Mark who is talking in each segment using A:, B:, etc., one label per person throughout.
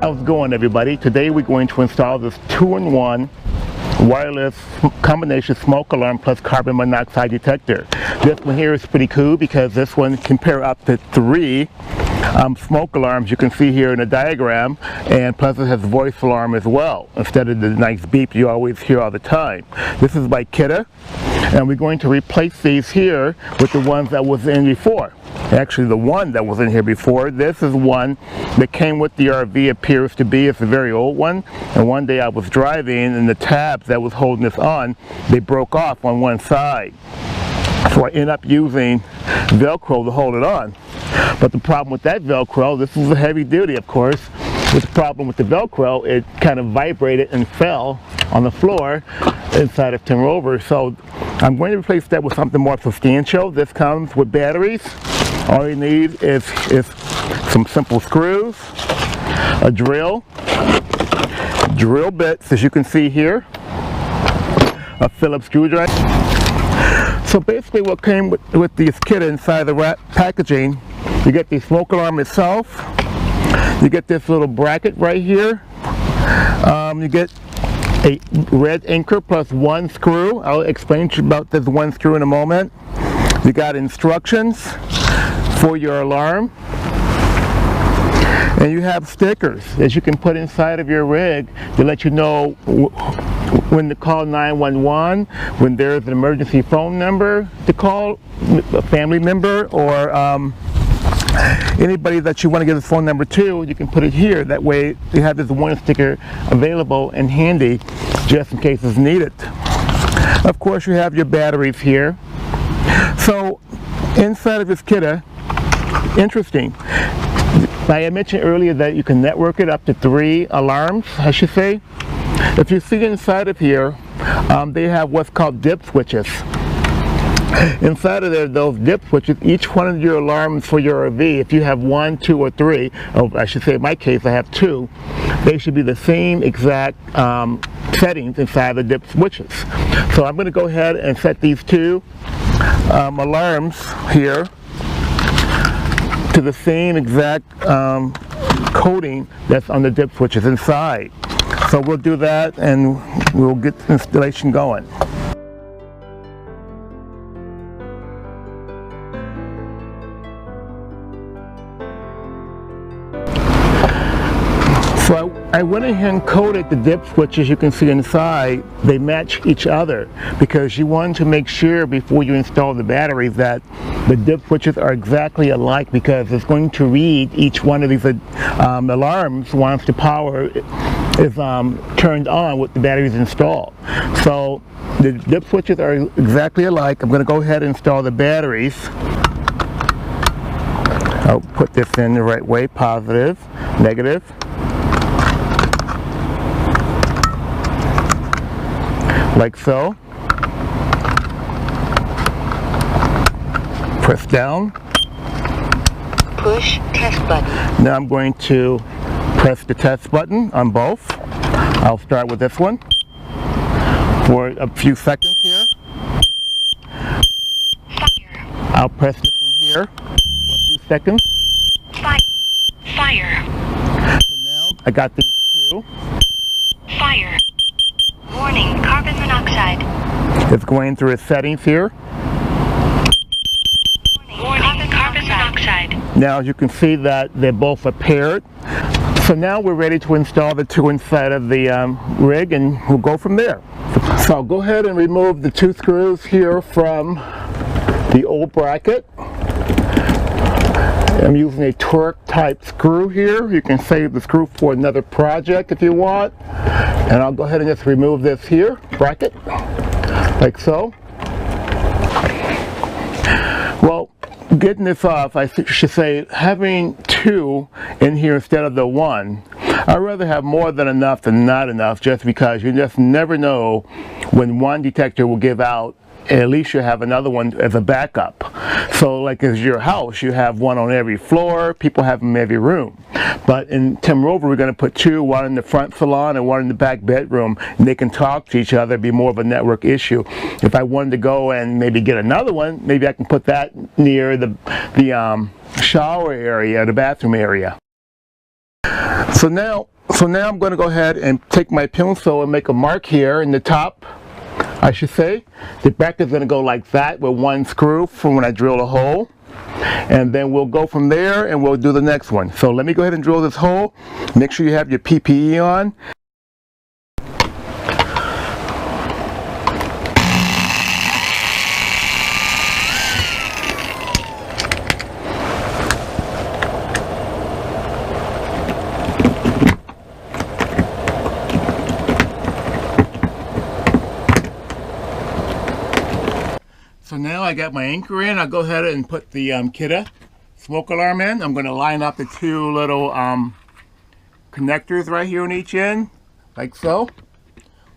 A: How's it going, everybody? Today we're going to install this 2-in-1 wireless combination smoke alarm plus carbon monoxide detector. This one here is pretty cool because this one can pair up to 3 smoke alarms you can see here in the diagram, and plus it has voice alarm as well instead of the nice beep you always hear all the time. This is by Kidde, and we're going to replace these here with the ones that was in before. Actually, the one that was in here before, this is one that came with the RV, appears to be. It's a very old one, and one day I was driving and the tabs that was holding this on, they broke off on one side. So I ended up using Velcro to hold it on. But the problem with that Velcro, this is a heavy duty of course, with the problem with the Velcro, it kind of vibrated and fell on the floor inside of Tim Rover. So I'm going to replace that with something more substantial. This comes with batteries. All you need is some simple screws, a drill bits as you can see here, a Phillips screwdriver. So basically what came with these kit inside the packaging, you get the smoke alarm itself, you get this little bracket right here, you get a red anchor plus 1 screw. I'll explain to you about this 1 screw in a moment. You got instructions for your alarm, and you have stickers that you can put inside of your rig to let you know when to call 911, when there's an emergency phone number to call, a family member or anybody that you want to give the phone number to. You can put it here. That way you have this 1 sticker available and handy just in case it's needed. Of course, you have your batteries here. So inside of this Kidde, interesting, I mentioned earlier that you can network it up to 3 alarms, I should say. If you see inside of here, they have what's called dip switches. Inside of there, those dip switches, each one of your alarms for your RV, if you have 1, 2, or 3, or I should say in my case I have 2, they should be the same exact settings inside the dip switches. So I'm going to go ahead and set these 2 alarms here to the same exact coding that's on the dip switches inside. So we'll do that and we'll get the installation going. So I went ahead and coded the dip switches you can see inside. They match each other because you want to make sure before you install the batteries that the dip switches are exactly alike, because it's going to read each one of these alarms once the power is turned on with the batteries installed. So the dip switches are exactly alike. I'm going to go ahead and install the batteries. I'll put this in the right way, positive, negative. Like so. Press down.
B: Push test button.
A: Now I'm going to press the test button on both. I'll start with this one for a few seconds here.
B: Fire.
A: I'll press this one here for a few seconds.
B: Fire.
A: So now I got these 2.
B: Fire. Warning, carbon monoxide.
A: It's going through its settings here.
B: Warning, carbon monoxide.
A: Now as you can see that they both are paired. So now we're ready to install the 2 inside of the rig, and we'll go from there. So I'll go ahead and remove the 2 screws here from the old bracket. I'm using a torque type screw here. You can save the screw for another project if you want. And I'll go ahead and just remove this here, bracket, like so. Well, getting this off, I should say, having 2 in here instead of the 1, I'd rather have more than enough than not enough, just because you just never know when one detector will give out. At least you have another one as a backup. So like as your house, you have one on every floor, people have them in every room. But in Tim Rover, we're going to put 2, one in the front salon and one in the back bedroom, and they can talk to each other. It'd be more of a network issue. If I wanted to go and maybe get another one, maybe I can put that near the shower area, the bathroom area. So now So now I'm going to go ahead and take my pencil and make a mark here in the top, I should say. The back is going to go like that with one screw from when I drill a hole. And then we'll go from there and we'll do the next one. So let me go ahead and drill this hole. Make sure you have your PPE on. So now I got my anchor in. I'll go ahead and put the Kidde smoke alarm in. I'm going to line up the two little connectors right here on each end, like so.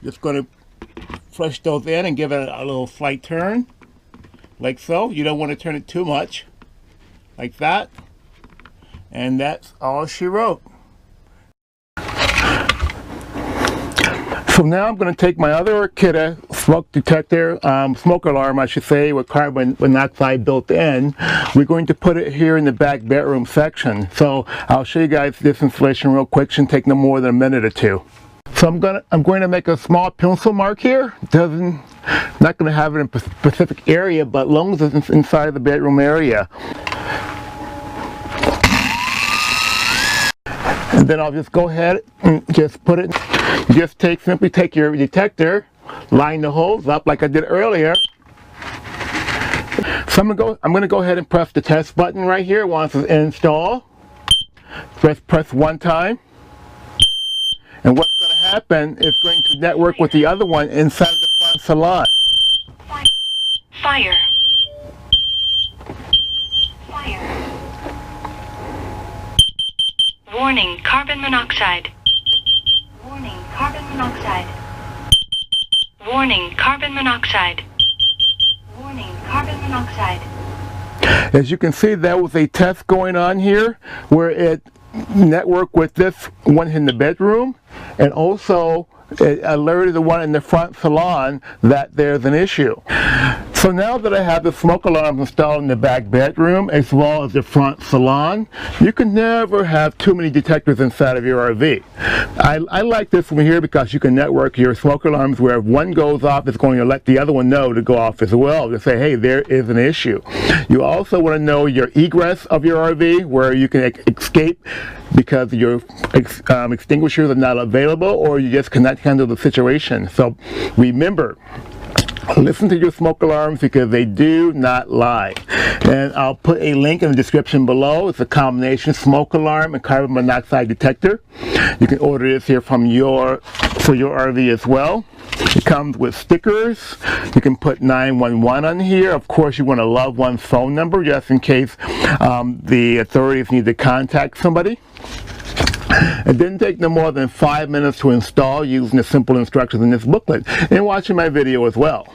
A: Just going to flush those in and give it a little slight turn, like so. You don't want to turn it too much, like that. And that's all she wrote. So now I'm going to take my other Kidde smoke detector, smoke alarm I should say, with carbon monoxide built in. We're going to put it here in the back bedroom section. So I'll show you guys this installation real quick. Shouldn't take no more than a minute or two. So I'm going to make a small pencil mark here. Not going to have it in a specific area, but as long as it's inside the bedroom area. And then I'll just go ahead and just put it. Just simply take your detector, line the holes up like I did earlier. So I'm going to go ahead and press the test button right here once it's installed. Press one time. And what's going to happen is going to network with the other one inside the front salon.
B: Fire. Fire. Warning, carbon monoxide. Warning, carbon monoxide. Warning, carbon monoxide. Warning, carbon monoxide.
A: As you can see, there was a test going on here where it networked with this one in the bedroom, and also it alerted the one in the front salon that there's an issue. So now that I have the smoke alarms installed in the back bedroom as well as the front salon, you can never have too many detectors inside of your RV. I like this one here because you can network your smoke alarms where if one goes off, it's going to let the other one know to go off as well, to say, hey, there is an issue. You also want to know your egress of your RV, where you can escape because your extinguishers are not available, or you just cannot handle the situation. So remember, listen to your smoke alarms because they do not lie. And I'll put a link in the description below. It's a combination smoke alarm and carbon monoxide detector. You can order this here for your RV as well. It comes with stickers. You can put 911 on here. Of course, you want a loved one's phone number just in case the authorities need to contact somebody. It didn't take no more than 5 minutes to install using the simple instructions in this booklet and watching my video as well.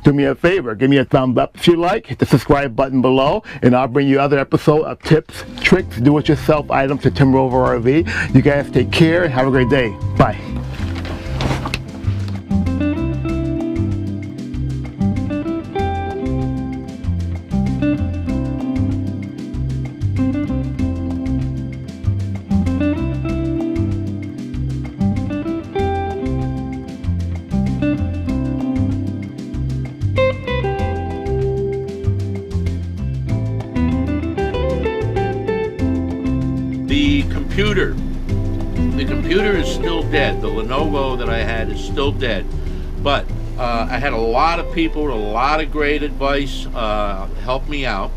A: Do me a favor, give me a thumbs up if you like, hit the subscribe button below, and I'll bring you other episodes of tips, tricks, do-it-yourself items to Tim Rover RV. You guys take care and have a great day. Bye.
C: The computer is still dead. The Lenovo that I had is still dead. But I had a lot of people with a lot of great advice help me out.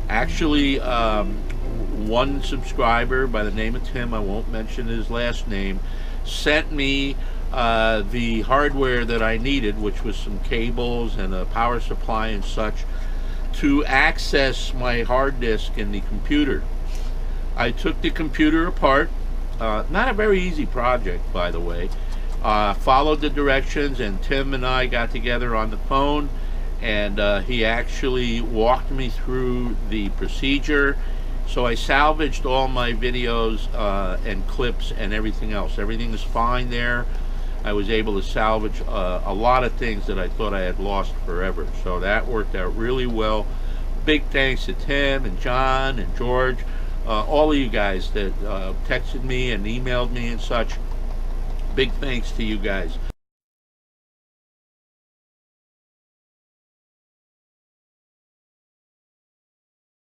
C: Actually, one subscriber by the name of Tim, I won't mention his last name, sent me the hardware that I needed, which was some cables and a power supply and such, to access my hard disk in the computer. I took the computer apart, not a very easy project, by the way. Followed the directions, and Tim and I got together on the phone, and he actually walked me through the procedure. So I salvaged all my videos and clips and everything else. Everything is fine there. I was able to salvage a lot of things that I thought I had lost forever. So that worked out really well. Big thanks to Tim and John and George all of you guys that texted me and emailed me and such. Big thanks to you guys.